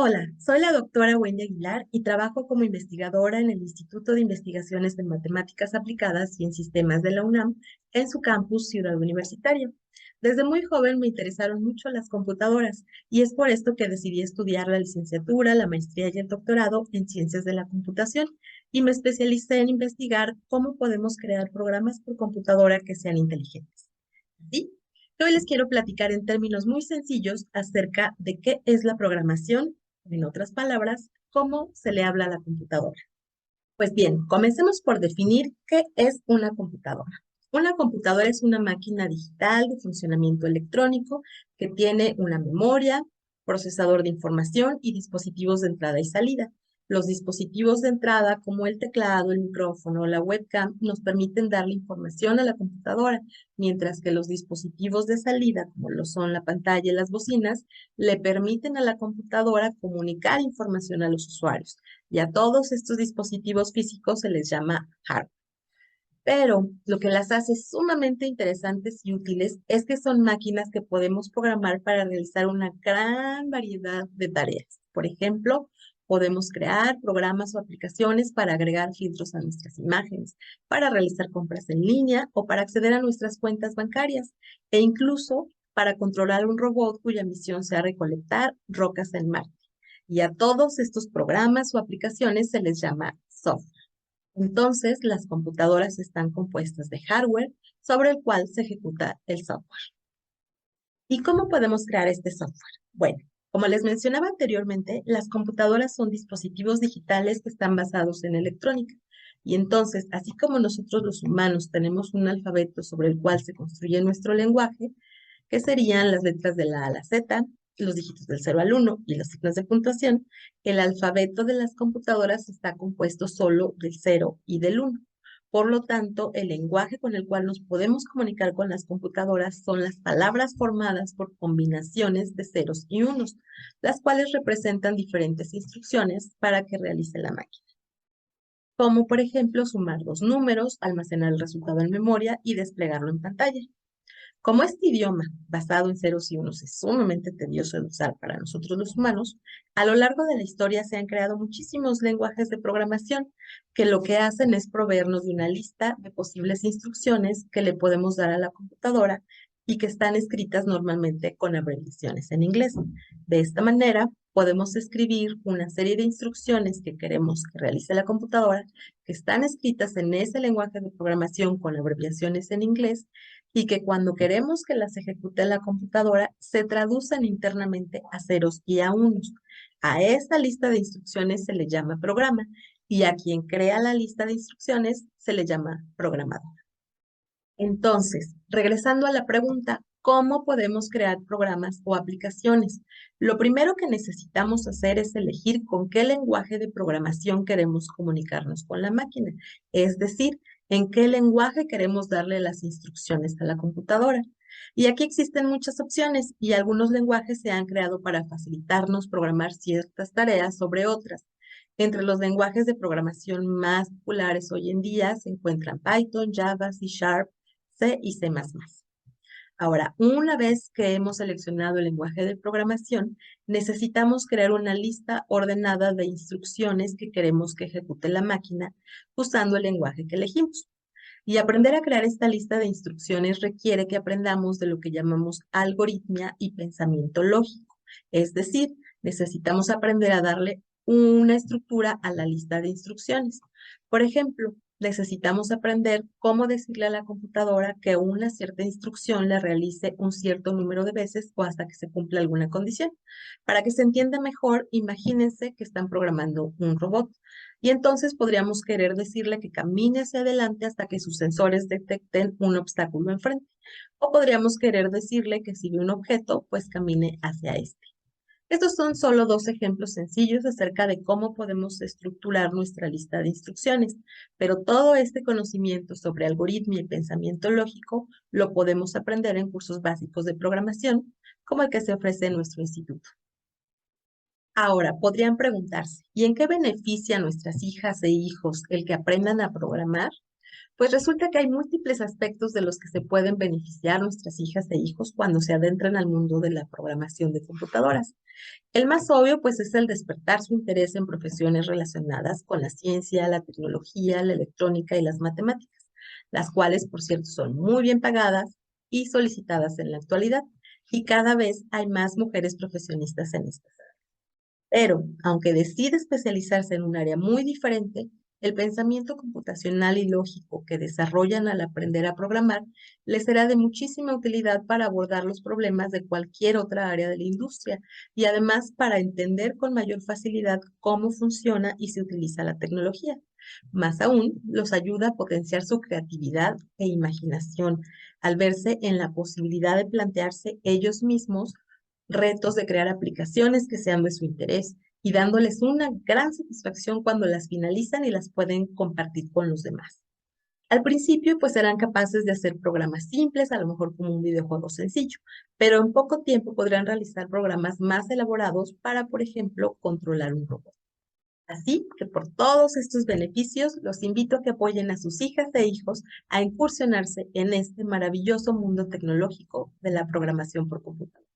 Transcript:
Hola, soy la doctora Wendy Aguilar y trabajo como investigadora en el Instituto de Investigaciones de Matemáticas Aplicadas y en Sistemas de la UNAM en su campus Ciudad Universitaria. Desde muy joven me interesaron mucho las computadoras y es por esto que decidí estudiar la licenciatura, la maestría y el doctorado en Ciencias de la Computación y me especialicé en investigar cómo podemos crear programas por computadora que sean inteligentes. Así, hoy les quiero platicar en términos muy sencillos acerca de qué es la programación, en otras palabras, cómo se le habla a la computadora. Pues bien, comencemos por definir qué es una computadora. Una computadora es una máquina digital de funcionamiento electrónico que tiene una memoria, procesador de información y dispositivos de entrada y salida. Los dispositivos de entrada, como el teclado, el micrófono o la webcam, nos permiten darle información a la computadora, mientras que los dispositivos de salida, como lo son la pantalla y las bocinas, le permiten a la computadora comunicar información a los usuarios. Y a todos estos dispositivos físicos se les llama hardware. Pero lo que las hace sumamente interesantes y útiles es que son máquinas que podemos programar para realizar una gran variedad de tareas. Por ejemplo, podemos crear programas o aplicaciones para agregar filtros a nuestras imágenes, para realizar compras en línea o para acceder a nuestras cuentas bancarias e incluso para controlar un robot cuya misión sea recolectar rocas en Marte. Y a todos estos programas o aplicaciones se les llama software. Entonces, las computadoras están compuestas de hardware sobre el cual se ejecuta el software. ¿Y cómo podemos crear este software? Bueno, como les mencionaba anteriormente, las computadoras son dispositivos digitales que están basados en electrónica. Y entonces, así como nosotros los humanos tenemos un alfabeto sobre el cual se construye nuestro lenguaje, que serían las letras de la A a la Z, los dígitos del 0 al 1 y los signos de puntuación, el alfabeto de las computadoras está compuesto solo del 0 y del 1. Por lo tanto, el lenguaje con el cual nos podemos comunicar con las computadoras son las palabras formadas por combinaciones de ceros y unos, las cuales representan diferentes instrucciones para que realice la máquina, como por ejemplo sumar dos números, almacenar el resultado en memoria y desplegarlo en pantalla. Como este idioma, basado en ceros y unos, es sumamente tedioso de usar para nosotros los humanos, a lo largo de la historia se han creado muchísimos lenguajes de programación que lo que hacen es proveernos de una lista de posibles instrucciones que le podemos dar a la computadora y que están escritas normalmente con abreviaciones en inglés. De esta manera, podemos escribir una serie de instrucciones que queremos que realice la computadora, que están escritas en ese lenguaje de programación con abreviaciones en inglés y que cuando queremos que las ejecute la computadora, se traducen internamente a ceros y a unos. A esta lista de instrucciones se le llama programa y a quien crea la lista de instrucciones se le llama programador. Entonces, regresando a la pregunta, ¿cómo podemos crear programas o aplicaciones? Lo primero que necesitamos hacer es elegir con qué lenguaje de programación queremos comunicarnos con la máquina, es decir, en qué lenguaje queremos darle las instrucciones a la computadora. Y aquí existen muchas opciones y algunos lenguajes se han creado para facilitarnos programar ciertas tareas sobre otras. Entre los lenguajes de programación más populares hoy en día se encuentran Python, Java, C Sharp, C y C++. Ahora, una vez que hemos seleccionado el lenguaje de programación, necesitamos crear una lista ordenada de instrucciones que queremos que ejecute la máquina usando el lenguaje que elegimos. Y aprender a crear esta lista de instrucciones requiere que aprendamos de lo que llamamos algoritmia y pensamiento lógico. Es decir, necesitamos aprender a darle una estructura a la lista de instrucciones. Por ejemplo, necesitamos aprender cómo decirle a la computadora que una cierta instrucción la realice un cierto número de veces o hasta que se cumpla alguna condición. Para que se entienda mejor, imagínense que están programando un robot. Y entonces podríamos querer decirle que camine hacia adelante hasta que sus sensores detecten un obstáculo enfrente. O podríamos querer decirle que si ve un objeto, pues camine hacia este. Estos son solo dos ejemplos sencillos acerca de cómo podemos estructurar nuestra lista de instrucciones, pero todo este conocimiento sobre algoritmia y pensamiento lógico lo podemos aprender en cursos básicos de programación, como el que se ofrece en nuestro instituto. Ahora, podrían preguntarse, ¿y en qué beneficia a nuestras hijas e hijos el que aprendan a programar? Pues resulta que hay múltiples aspectos de los que se pueden beneficiar nuestras hijas e hijos cuando se adentran al mundo de la programación de computadoras. El más obvio, pues, es el despertar su interés en profesiones relacionadas con la ciencia, la tecnología, la electrónica y las matemáticas, las cuales, por cierto, son muy bien pagadas y solicitadas en la actualidad, y cada vez hay más mujeres profesionistas en estas áreas. Pero, aunque decide especializarse en un área muy diferente, el pensamiento computacional y lógico que desarrollan al aprender a programar les será de muchísima utilidad para abordar los problemas de cualquier otra área de la industria y además para entender con mayor facilidad cómo funciona y se utiliza la tecnología. Más aún, los ayuda a potenciar su creatividad e imaginación al verse en la posibilidad de plantearse ellos mismos retos de crear aplicaciones que sean de su interés y dándoles una gran satisfacción cuando las finalizan y las pueden compartir con los demás. Al principio, pues serán capaces de hacer programas simples, a lo mejor como un videojuego sencillo, pero en poco tiempo podrán realizar programas más elaborados para, por ejemplo, controlar un robot. Así que por todos estos beneficios, los invito a que apoyen a sus hijas e hijos a incursionarse en este maravilloso mundo tecnológico de la programación por computadora.